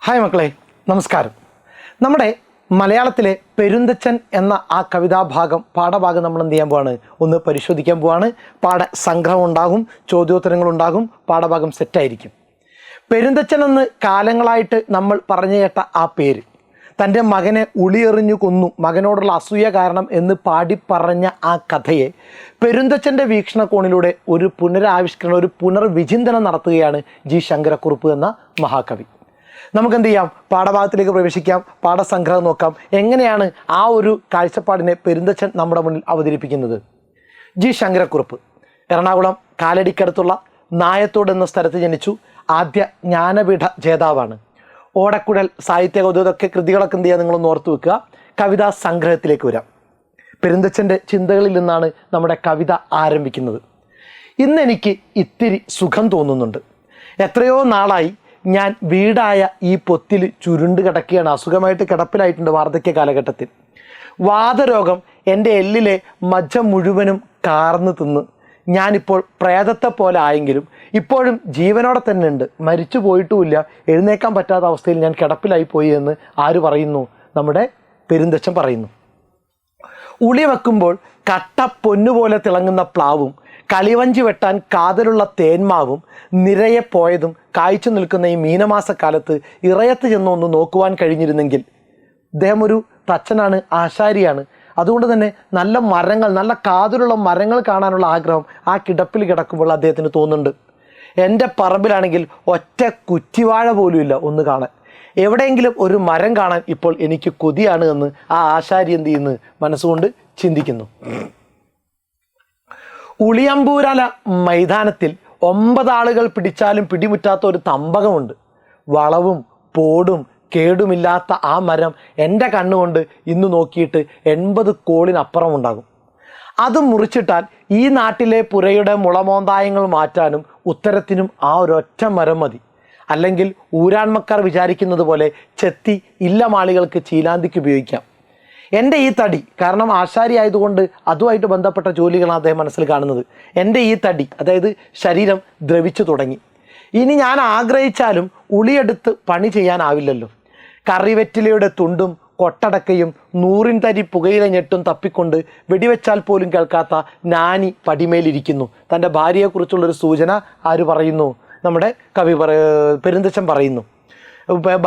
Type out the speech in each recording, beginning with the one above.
Hi മക്കളെ, നമസ്കാരം. നമ്മുടെ മലയാളത്തിലെ പെരുന്തച്ചൻ എന്ന ആ കവിതാഭാഗം പാഠഭാഗം നമ്മൾ എന്ത് ചെയ്യാൻ പോവാണ്, ഒന്ന് പരിശോധിക്കാൻ പോവാണ്. പാഠസംഗ്രഹം ഉണ്ടാകും, ചോദ്യോത്തരങ്ങളുണ്ടാകും, പാഠഭാഗം സെറ്റായിരിക്കും. പെരുന്തച്ചൻ എന്ന് കാലങ്ങളായിട്ട് നമ്മൾ പറഞ്ഞു കേട്ട ആ പേര്, തൻ്റെ മകനെ ഉളിയെറിഞ്ഞു കൊന്നു മകനോടുള്ള അസൂയ കാരണം എന്ന് പാടിപ്പറഞ്ഞ ആ കഥയെ പെരുന്തച്ചൻ്റെ വീക്ഷണകോണിലൂടെ ഒരു പുനരാവിഷ്കരണം, ഒരു പുനർവിചിന്തനം നടത്തുകയാണ് ജി ശങ്കരക്കുറുപ്പ് എന്ന മഹാകവി. നമുക്കെന്ത് ചെയ്യാം, പാഠഭാഗത്തിലേക്ക് പ്രവേശിക്കാം, പാഠസംഗ്രഹം നോക്കാം. എങ്ങനെയാണ് ആ ഒരു കാഴ്ചപ്പാടിനെ പെരുന്തച്ചൻ നമ്മുടെ മുന്നിൽ അവതരിപ്പിക്കുന്നത്? ജി ശങ്കരക്കുറുപ്പ് എറണാകുളം കാലടിക്കടുത്തുള്ള നായത്തോട് എന്ന സ്ഥലത്ത് ജനിച്ചു. ആദ്യ ജ്ഞാനപീഠ ജേതാവാണ്. ഓടക്കുഴൽ, സാഹിത്യ കൗതുകമൊക്കെ കൃതികളൊക്കെ എന്ത് ചെയ്യുക, നിങ്ങളൊന്ന് ഓർത്ത് വെക്കുക. കവിതാ സംഗ്രഹത്തിലേക്ക് വരാം. പെരുന്തച്ചൻ്റെ ചിന്തകളിൽ നിന്നാണ് നമ്മുടെ കവിത ആരംഭിക്കുന്നത്. ഇന്നെനിക്ക് ഇത്തിരി സുഖം തോന്നുന്നുണ്ട്. എത്രയോ നാളായി ഞാൻ വീടായ ഈ പൊത്തിൽ ചുരുണ്ട് കിടക്കുകയാണ്. അസുഖമായിട്ട് കിടപ്പിലായിട്ടുണ്ട് വാർദ്ധക്യ കാലഘട്ടത്തിൽ. വാതരോഗം എൻ്റെ എല്ലിലെ മജ്ജ മുഴുവനും കാർന്ന് തിന്ന് ഞാനിപ്പോൾ പ്രേതത്തെ പോലെ ആയെങ്കിലും ഇപ്പോഴും ജീവനോടെ തന്നെ ഉണ്ട്. മരിച്ചു പോയിട്ടുമില്ല. എഴുന്നേക്കാൻ പറ്റാത്ത അവസ്ഥയിൽ ഞാൻ കിടപ്പിലായി പോയി എന്ന് ആര് പറയുന്നു? നമ്മുടെ പെരുന്തച്ചൻ പറയുന്നു. ഉളി വെക്കുമ്പോൾ കട്ട പൊന്നുപോലെ തിളങ്ങുന്ന പ്ലാവും കളിവഞ്ചി വെട്ടാൻ കാതലുള്ള തേന്മാവും നിറയെ പോയതും കായ്ച്ചു നിൽക്കുന്ന ഈ മീനമാസക്കാലത്ത് ഇറയത്ത് ചെന്നൊന്ന് നോക്കുവാൻ കഴിഞ്ഞിരുന്നെങ്കിൽ. അദ്ദേഹം ഒരു തച്ചനാണ്, ആശാരിയാണ്. അതുകൊണ്ട് തന്നെ നല്ല മരങ്ങൾ, നല്ല കാതലുള്ള മരങ്ങൾ കാണാനുള്ള ആഗ്രഹം ആ കിടപ്പിൽ കിടക്കുമ്പോൾ അദ്ദേഹത്തിന് തോന്നുന്നുണ്ട്. എൻ്റെ പറമ്പിലാണെങ്കിൽ ഒറ്റ കുറ്റിവാഴ പോലും ഇല്ല ഒന്ന് കാണാൻ. എവിടെയെങ്കിലും ഒരു മരം കാണാൻ ഇപ്പോൾ എനിക്ക് കൊതിയാണ് എന്ന് ആ ആശാരി എന്ത് ചെയ്യുന്നു, മനസ്സുകൊണ്ട് ചിന്തിക്കുന്നു. ഉളിയമ്പൂരാല മൈതാനത്തിൽ 9 ആളുകൾ പിടിച്ചാലും പിടിമുറ്റാത്ത ഒരു തമ്പകമുണ്ട്. വളവും പോടും കേടുമില്ലാത്ത ആ മരം എൻ്റെ കണ്ണുകൊണ്ട് ഇന്ന് നോക്കിയിട്ട് 80 കോളിനപ്പുറം ഉണ്ടാകും. അത് മുറിച്ചിട്ടാൽ ഈ നാട്ടിലെ പുരയുടെ മുളമോന്തായങ്ങൾ മാറ്റാനും ഉത്തരത്തിനും ആ ഒരൊറ്റ മരം മതി. അല്ലെങ്കിൽ ഊരാൺമക്കാർ വിചാരിക്കുന്നത് പോലെ ചെത്തി ഇല്ലമാളികൾക്ക് ചീലാന്തിക്ക് ഉപയോഗിക്കാം. എൻ്റെ ഈ തടി, കാരണം ആശാരി ആയതുകൊണ്ട് അതുമായിട്ട് ബന്ധപ്പെട്ട ജോലികളാണ് അദ്ദേഹം മനസ്സിൽ കാണുന്നത്. എൻ്റെ ഈ തടി, അതായത് ശരീരം ദ്രവിച്ചു തുടങ്ങി. ഇനി ഞാൻ ആഗ്രഹിച്ചാലും ഉളിയെടുത്ത് പണി ചെയ്യാനാവില്ലല്ലോ. കറിവെറ്റിലയുടെ തുണ്ടും കൊട്ടടക്കയും 100 തരി പുകയില ഞെട്ടും തപ്പിക്കൊണ്ട് വെടിവെച്ചാൽ പോലും കേൾക്കാത്ത നാനി പടിമേലിരിക്കുന്നു. തൻ്റെ ഭാര്യയെക്കുറിച്ചുള്ളൊരു സൂചന ആര് പറയുന്നു? നമ്മുടെ കവി പെരുന്തച്ചൻ പറയുന്നു.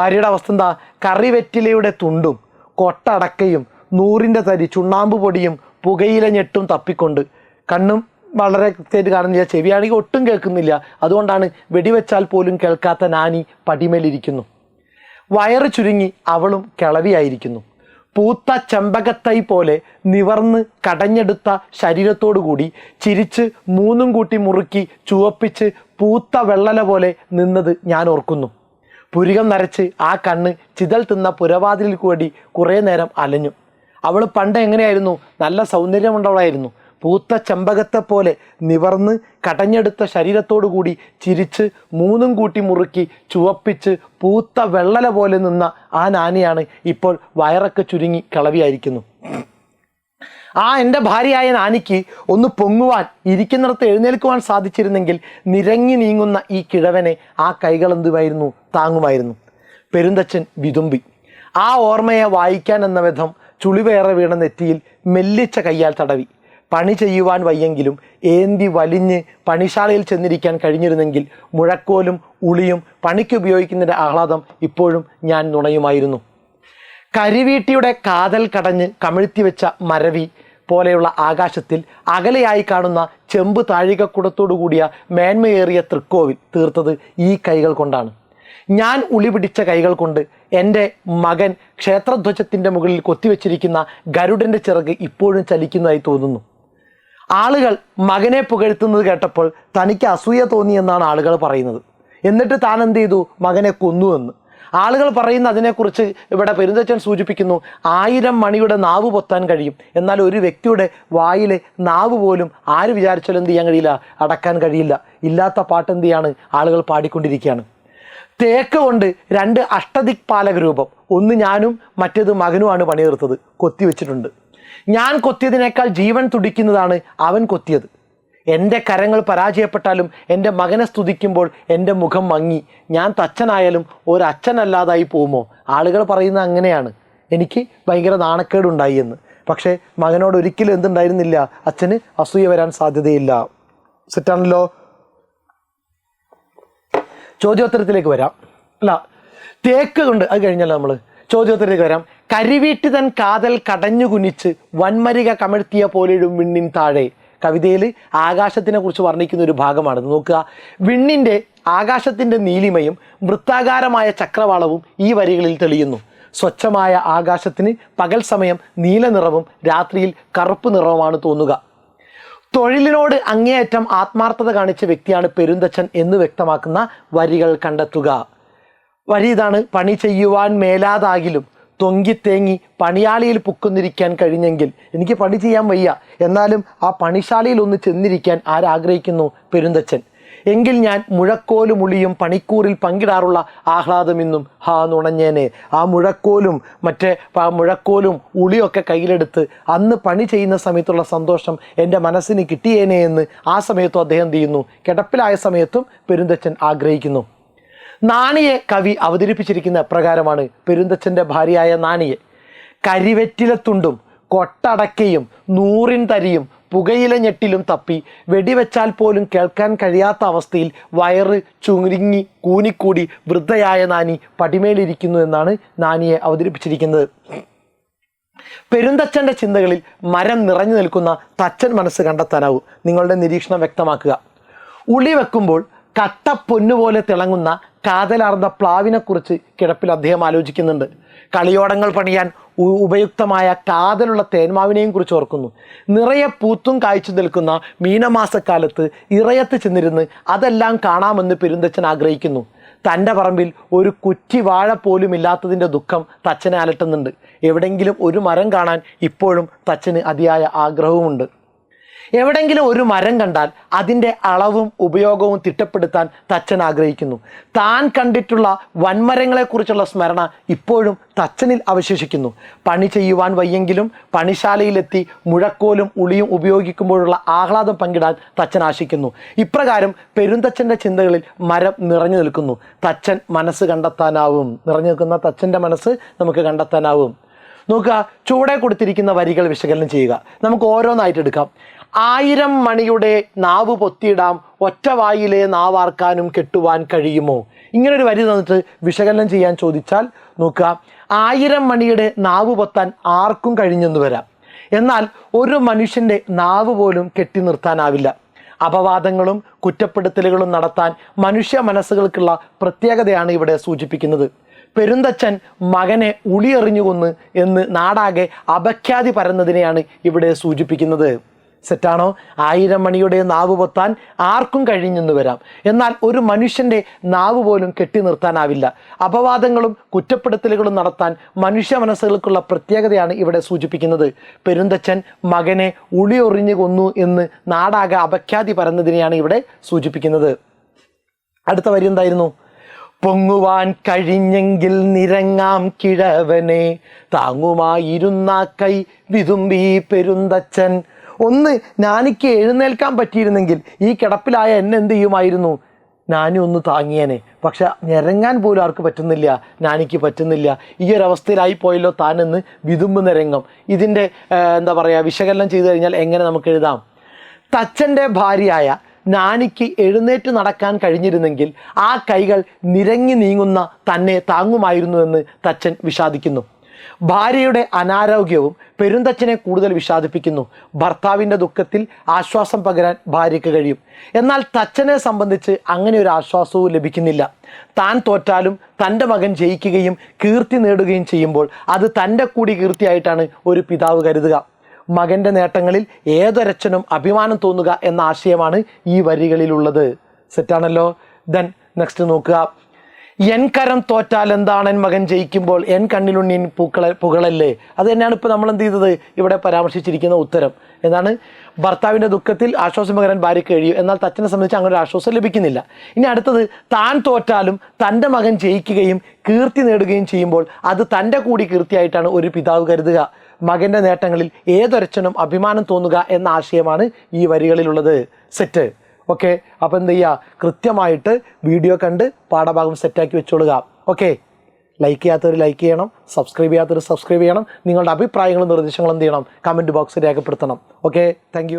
ഭാര്യയുടെ അവസ്ഥ എന്താ? കറിവെറ്റിലയുടെ തുണ്ടും കൊട്ടടക്കയും 100 തരി ചുണ്ണാമ്പ് പൊടിയും പുകയില ഞെട്ടും തപ്പിക്കൊണ്ട്. കണ്ണും വളരെ കൃത്യമായിട്ട് കാണുന്നില്ല, ചെവിയാണെങ്കിൽ ഒട്ടും കേൾക്കുന്നില്ല. അതുകൊണ്ടാണ് വെടിവെച്ചാൽ പോലും കേൾക്കാത്ത നാനി പടിമേലിരിക്കുന്നു. വയറ് ചുരുങ്ങി അവളും കിളവിയായിരിക്കുന്നു. പൂത്ത ചെമ്പകത്തൈ പോലെ നിവർന്ന് കടഞ്ഞെടുത്ത ശരീരത്തോടുകൂടി ചിരിച്ച് 3 കൂട്ടി മുറുക്കി ചുവപ്പിച്ച് പൂത്ത വെള്ളല പോലെ നിന്നത് ഞാൻ ഓർക്കുന്നു. പുരികം നരച്ച് ആ കണ്ണ് ചിതൽ തിന്ന പുരവാതിലിൽ കൂടി കുറേ നേരം അലഞ്ഞു. അവൾ പണ്ട് എങ്ങനെയായിരുന്നു? നല്ല സൗന്ദര്യമുള്ളവളായിരുന്നു. പൂത്ത ചെമ്പകത്തെ പോലെ നിവർന്ന് കടഞ്ഞെടുത്ത ശരീരത്തോടു കൂടി ചിരിച്ച് 3 കൂട്ടി മുറുക്കി ചുവപ്പിച്ച് പൂത്ത വെള്ളല പോലെ നിന്ന ആ നാനിയാണ് ഇപ്പോൾ വയറൊക്കെ ചുരുങ്ങി കിളവിയായിരിക്കുന്നു. ആ എൻ്റെ ഭാര്യയായ നാനിക്ക് ഒന്ന് പൊങ്ങുവാൻ, ഇരിക്കുന്നിടത്ത് എഴുന്നേൽക്കുവാൻ സാധിച്ചിരുന്നെങ്കിൽ നിരങ്ങി നീങ്ങുന്ന ഈ കിഴവനെ ആ കൈകൾ എന്തുമായിരുന്നു, താങ്ങുമായിരുന്നു. പെരുന്തച്ചൻ വിതുമ്പി. ആ ഓർമ്മയെ വായിക്കാൻ എന്ന വിധം ചുളിവേറെ വീണ നെറ്റിയിൽ മെല്ലിച്ച കയ്യാൽ തടവി. പണി ചെയ്യുവാൻ വയ്യെങ്കിലും ഏന്തി വലിഞ്ഞ് പണിശാലയിൽ ചെന്നിരിക്കാൻ കഴിഞ്ഞിരുന്നെങ്കിൽ മുഴക്കോലും ഉളിയും പണിക്ക് ഉപയോഗിക്കുന്നതിൻ്റെ ആഹ്ലാദം ഇപ്പോഴും ഞാൻ നുണയുമായിരുന്നു. കരിവീട്ടിയുടെ കാതൽ കടഞ്ഞ് കമിഴ്ത്തി വെച്ച മരവി പോലെയുള്ള ആകാശത്തിൽ അകലെയായി കാണുന്ന ചെമ്പ് താഴികക്കുടത്തോടു കൂടിയ മേന്മയേറിയ തൃക്കോവിൽ തീർത്തത് ഈ കൈകൾ കൊണ്ടാണ്. ഞാൻ ഉളി പിടിച്ച കൈകൾ കൊണ്ട് എൻ്റെ മകൻ ക്ഷേത്രധ്വജത്തിൻ്റെ മുകളിൽ കൊത്തിവെച്ചിരിക്കുന്ന ഗരുഡൻ്റെ ചിറക് ഇപ്പോഴും ചലിക്കുന്നതായി തോന്നുന്നു. ആളുകൾ മകനെ പുകഴ്ത്തുന്നത് കേട്ടപ്പോൾ തനിക്ക് അസൂയ തോന്നിയെന്നാണ് ആളുകൾ പറയുന്നത്. എന്നിട്ട് താൻ എന്ത് ചെയ്തു? മകനെ കൊന്നുവെന്ന് ആളുകൾ പറയുന്ന അതിനെക്കുറിച്ച് ഇവിടെ പെരുന്തച്ചൻ സൂചിപ്പിക്കുന്നു. 1000 മണിയുടെ നാവ് പൊത്താൻ കഴിയും, എന്നാൽ ഒരു വ്യക്തിയുടെ വായിലെ നാവ് പോലും ആര് വിചാരിച്ചാലും എന്ത് ചെയ്യാൻ കഴിയില്ല, അടക്കാൻ കഴിയില്ല. ഇല്ലാത്ത പാട്ട് എന്ത് ചെയ്യാണ്, ആളുകൾ പാടിക്കൊണ്ടിരിക്കുകയാണ്. തേക്ക് കൊണ്ട് 2 അഷ്ടദിക്പാലക രൂപം, ഒന്ന് ഞാനും മറ്റേത് മകനുമാണ് പണിതീർത്തത്, കൊത്തിവെച്ചിട്ടുണ്ട്. ഞാൻ കൊത്തിയതിനേക്കാൾ ജീവൻ തുടിക്കുന്നതാണ് അവൻ കൊത്തിയത്. എൻ്റെ കരങ്ങൾ പരാജയപ്പെട്ടാലും എൻ്റെ മകനെ സ്തുതിക്കുമ്പോൾ എൻ്റെ മുഖം മങ്ങി. ഞാൻ തച്ചനായാലും ഒരച്ഛനല്ലാതായി പോകുമോ? ആളുകൾ പറയുന്നത് അങ്ങനെയാണ്. എനിക്ക് ഭയങ്കര നാണക്കേടുണ്ടായി എന്ന്. പക്ഷേ മകനോട് ഒരിക്കലും എന്തുണ്ടായിരുന്നില്ല? അച്ഛന് അസൂയ വരാൻ സാധ്യതയില്ല. സെറ്റാണല്ലോ. ചോദ്യോത്തരത്തിലേക്ക് വരാം. അല്ല, തേക്ക് കൊണ്ട് അത് കഴിഞ്ഞല്ലോ നമ്മൾ. ചോദ്യോത്തരത്തിലേക്ക് വരാം. കരിവീട്ടി തൻ കാതൽ കടഞ്ഞു കുനിച്ച് വൻമരിക കമഴ്ത്തിയ പോലെയും വിണ്ണിൻ താഴെ. കവിതയിൽ ആകാശത്തിനെ കുറിച്ച് വർണ്ണിക്കുന്ന ഒരു ഭാഗമാണിത്. നോക്കുക, വിണ്ണിൻ്റെ ആകാശത്തിൻ്റെ നീലിമയും വൃത്താകാരമായ ചക്രവാളവും ഈ വരികളിൽ തെളിയുന്നു. സ്വച്ഛമായ ആകാശത്തിന് പകൽ സമയം നീല നിറവും രാത്രിയിൽ കറുപ്പ് നിറവുമാണ് തോന്നുക. തൊഴിലിനോട് അങ്ങേയറ്റം ആത്മാർത്ഥത കാണിച്ച വ്യക്തിയാണ് പെരുന്തച്ചൻ എന്ന് വ്യക്തമാക്കുന്ന വരികൾ കണ്ടെത്തുക. വരി ഇതാണ്: പണി ചെയ്യുവാൻ മേലാതാകിലും തൊങ്കിത്തേങ്ങി പണിയാളിയിൽ പുക്കുന്നിരിക്കാൻ കഴിഞ്ഞെങ്കിൽ. എനിക്ക് പണി ചെയ്യാൻ വയ്യ, എന്നാലും ആ പണിശാലയിൽ ഒന്ന് ചെന്നിരിക്കാൻ ആരാഗ്രഹിക്കുന്നു? പെരുന്തച്ചൻ. എങ്കിൽ ഞാൻ മുഴക്കോലും ഉളിയും പണിക്കൂറിൽ പങ്കിടാറുള്ള ആഹ്ലാദം ഇന്നും നുണഞ്ഞേനെ. ആ മുഴക്കോലും ഉളിയൊക്കെ കയ്യിലെടുത്ത് അന്ന് പണി ചെയ്യുന്ന സമയത്തുള്ള സന്തോഷം എൻ്റെ മനസ്സിന് കിട്ടിയേനെ എന്ന് ആ സമയത്തും അദ്ദേഹം എന്ത് ചെയ്യുന്നു? കിടപ്പിലായ സമയത്തും പെരുന്തച്ചൻ ആഗ്രഹിക്കുന്നു. നാണിയെ കവി അവതരിപ്പിച്ചിരിക്കുന്ന പ്രകാരമാണ്. പെരുന്തച്ചൻ്റെ ഭാര്യയായ നാണിയെ കരിവെറ്റിലത്തുണ്ടും കൊട്ടടക്കയും നൂറിൻ തരിയും പുകയില ഞെട്ടിലും തപ്പി വെടിവെച്ചാൽ പോലും കേൾക്കാൻ കഴിയാത്ത അവസ്ഥയിൽ വയറ് ചുരുങ്ങി കൂനിക്കൂടി വൃദ്ധയായ നാനി പടിമേലിരിക്കുന്നു എന്നാണ് നാനിയെ അവതരിപ്പിച്ചിരിക്കുന്നത്. പെരുന്തച്ചൻ്റെ ചിന്തകളിൽ മരം നിറഞ്ഞു നിൽക്കുന്ന തച്ചൻ മനസ്സ് കണ്ടെത്താനാവും. നിങ്ങളുടെ നിരീക്ഷണം വ്യക്തമാക്കുക. ഉളി വെക്കുമ്പോൾ കട്ട പൊന്നുപോലെ തിളങ്ങുന്ന കാതലാർന്ന പ്ലാവിനെക്കുറിച്ച് കിടപ്പിൽ അദ്ദേഹം ആലോചിക്കുന്നുണ്ട്. കളിയോടങ്ങൾ പണിയാൻ ഉപയുക്തമായ കാതലുള്ള തേന്മാവിനെയും കുറിച്ച് ഓർക്കുന്നു. നിറയെ പൂത്തും കായ്ച്ചു നിൽക്കുന്ന മീനമാസക്കാലത്ത് ഇറയത്ത് ചെന്നിരുന്ന് അതെല്ലാം കാണാമെന്ന് പെരുന്തച്ചൻ ആഗ്രഹിക്കുന്നു. തൻ്റെ പറമ്പിൽ ഒരു കുറ്റി വാഴ പോലും ഇല്ലാത്തതിൻ്റെ ദുഃഖം തച്ചനെ അലട്ടുന്നുണ്ട്. എവിടെയെങ്കിലും ഒരു മരം കാണാൻ ഇപ്പോഴും തച്ചന് അതിയായ ആഗ്രഹവുമുണ്ട്. എവിടെയെങ്കിലും ഒരു മരം കണ്ടാൽ അതിൻ്റെ അളവും ഉപയോഗവും തിട്ടപ്പെടുത്താൻ തച്ചൻ ആഗ്രഹിക്കുന്നു. താൻ കണ്ടിട്ടുള്ള വൻമരങ്ങളെക്കുറിച്ചുള്ള സ്മരണ ഇപ്പോഴും തച്ചനിൽ അവശേഷിക്കുന്നു. പണി ചെയ്യുവാൻ വയ്യെങ്കിലും പണിശാലയിലെത്തി മുഴക്കോലും ഉളിയും ഉപയോഗിക്കുമ്പോഴുള്ള ആഹ്ലാദം പങ്കിടാൻ തച്ചൻ ആശിക്കുന്നു. ഇപ്രകാരം പെരുന്തച്ചൻ്റെ ചിന്തകളിൽ മരം നിറഞ്ഞു നിൽക്കുന്നു. തച്ചൻ മനസ്സ് കണ്ടെത്താനാവും. നിറഞ്ഞു നിൽക്കുന്ന തച്ചൻ്റെ മനസ്സ് നമുക്ക് കണ്ടെത്താനാവും. നോക്കുക, ചുവടെ കൊടുത്തിരിക്കുന്ന വരികൾ വിശകലനം ചെയ്യുക. നമുക്ക് ഓരോന്നായിട്ട് എടുക്കാം. 1000 മണിയുടെ നാവ് പൊത്തിയിടാം, ഒറ്റ വായിലെ നാവാർക്കാനും കെട്ടുവാൻ കഴിയുമോ? ഇങ്ങനൊരു വരി തന്നിട്ട് വിശകലനം ചെയ്യാൻ ചോദിച്ചാൽ നോക്കുക, 1000 മണിയുടെ നാവ് പൊത്താൻ ആർക്കും കഴിഞ്ഞെന്ന് വരാം. എന്നാൽ ഒരു മനുഷ്യൻ്റെ നാവ് പോലും കെട്ടി നിർത്താനാവില്ല. അപവാദങ്ങളും കുറ്റപ്പെടുത്തലുകളും നടത്താൻ മനുഷ്യ മനസ്സുകൾക്കുള്ള പ്രത്യേകതയാണ് ഇവിടെ സൂചിപ്പിക്കുന്നത്. പെരുന്തച്ചൻ മകനെ ഉളിയെറിഞ്ഞുകൊന്ന് എന്ന് നാടാകെ അപഖ്യാതി പരന്നതിനെയാണ് ഇവിടെ സൂചിപ്പിക്കുന്നത്. സെറ്റാണോ? 1000 മണിയുടെ നാവ് പൊത്താൻ ആർക്കും കഴിഞ്ഞെന്ന് വരാം. എന്നാൽ ഒരു മനുഷ്യൻ്റെ നാവ് പോലും കെട്ടി നിർത്താനാവില്ല. അപവാദങ്ങളും കുറ്റപ്പെടുത്തലുകളും നടത്താൻ മനുഷ്യ മനസ്സുകൾക്കുള്ള പ്രത്യേകതയാണ് ഇവിടെ സൂചിപ്പിക്കുന്നത്. പെരുന്തച്ചൻ മകനെ ഉളിയൊറിഞ്ഞു കൊന്നു എന്ന് നാടാകെ അപഖ്യാതി പരന്നതിനെയാണ് ഇവിടെ സൂചിപ്പിക്കുന്നത്. അടുത്ത വരി എന്തായിരുന്നു? പൊങ്ങുവാൻ കഴിഞ്ഞെങ്കിൽ നിരങ്ങാം കിഴവനെ താങ്ങുമായിരുന്ന കൈ വിതുമ്പി പെരുന്തച്ചൻ. ഒന്ന് നാനിക്ക് എഴുന്നേൽക്കാൻ പറ്റിയിരുന്നെങ്കിൽ ഈ കിടപ്പിലായ എന്നെ എന്ത് ചെയ്യുമായിരുന്നു? നാനി ഒന്ന് താങ്ങിയേനെ. പക്ഷെ ഞെരങ്ങാൻ പോലും ആർക്ക് പറ്റുന്നില്ല, നാനിക്ക് പറ്റുന്നില്ല. ഈ ഒരു അവസ്ഥയിലായി പോയല്ലോ താനെന്ന് വിതുമ്പുന്ന രംഗം. ഇതിൻ്റെ വിശകലനം ചെയ്തു കഴിഞ്ഞാൽ എങ്ങനെ നമുക്ക് എഴുതാം? തച്ചൻ്റെ ഭാര്യയായ നാനിക്ക് എഴുന്നേറ്റ് നടക്കാൻ കഴിഞ്ഞിരുന്നെങ്കിൽ ആ കൈകൾ നിരങ്ങി നീങ്ങുന്ന തന്നെ താങ്ങുമായിരുന്നു എന്ന് തച്ചൻ വിഷാദിക്കുന്നു. ഭാര്യയുടെ അനാരോഗ്യവും പെരുന്തച്ചനെ കൂടുതൽ വിഷാദിപ്പിക്കുന്നു. ഭർത്താവിൻ്റെ ദുഃഖത്തിൽ ആശ്വാസം പകരാൻ ഭാര്യയ്ക്ക് കഴിയും. എന്നാൽ തച്ചനെ സംബന്ധിച്ച് അങ്ങനെ ഒരു ആശ്വാസവും ലഭിക്കുന്നില്ല. താൻ തോറ്റാലും തൻ്റെ മകൻ ജയിക്കുകയും കീർത്തി നേടുകയും ചെയ്യുമ്പോൾ അത് തൻ്റെ കൂടി കീർത്തിയായിട്ടാണ് ഒരു പിതാവ് കരുതുക. മകൻ്റെ നേട്ടങ്ങളിൽ ഏതൊരച്ഛനും അഭിമാനം തോന്നുക എന്ന ആശയമാണ് ഈ വരികളിലുള്ളത്. സെറ്റാണല്ലോ. ദെൻ നെക്സ്റ്റ് നോക്കുക. എൻ കരം തോറ്റാൽ എന്താണ് എൻ മകൻ ജയിക്കുമ്പോൾ എൻ കണ്ണിലുണ്ണീൻ പുകളല്ലേ. അത് തന്നെയാണ് ഇപ്പോൾ നമ്മൾ എന്ത് ചെയ്തത് ഇവിടെ പരാമർശിച്ചിരിക്കുന്ന ഉത്തരം. എന്താണ്? ഭർത്താവിൻ്റെ ദുഃഖത്തിൽ ആശ്വാസം പകരാൻ ഭാര്യയ്ക്ക് കഴിയും. എന്നാൽ തച്ചനെ സംബന്ധിച്ച് അങ്ങനെ ഒരു ആശ്വാസം ലഭിക്കുന്നില്ല. ഇനി അടുത്തത്, താൻ തോറ്റാലും തൻ്റെ മകൻ ജയിക്കുകയും കീർത്തി നേടുകയും ചെയ്യുമ്പോൾ അത് തൻ്റെ കൂടി കീർത്തിയായിട്ടാണ് ഒരു പിതാവ് കരുതുക. മകൻ്റെ നേട്ടങ്ങളിൽ ഏതൊരച്ഛനും അഭിമാനം തോന്നുക എന്ന ആശയമാണ് ഈ വരികളിലുള്ളത്. സെറ്റ്. ഓക്കെ, അപ്പോൾ എന്ത് ചെയ്യുക, കൃത്യമായിട്ട് വീഡിയോ കണ്ട് പാഠഭാഗം സെറ്റാക്കി വെച്ചോളുക. ഓക്കെ, ലൈക്ക് ചെയ്യാത്തവർ ലൈക്ക് ചെയ്യണം, സബ്സ്ക്രൈബ് ചെയ്യാത്തവർ സബ്സ്ക്രൈബ് ചെയ്യണം. നിങ്ങളുടെ അഭിപ്രായങ്ങളും നിർദ്ദേശങ്ങളും എന്ത് ചെയ്യണം, കമൻറ്റ് ബോക്സിൽ രേഖപ്പെടുത്തണം. Okay, thank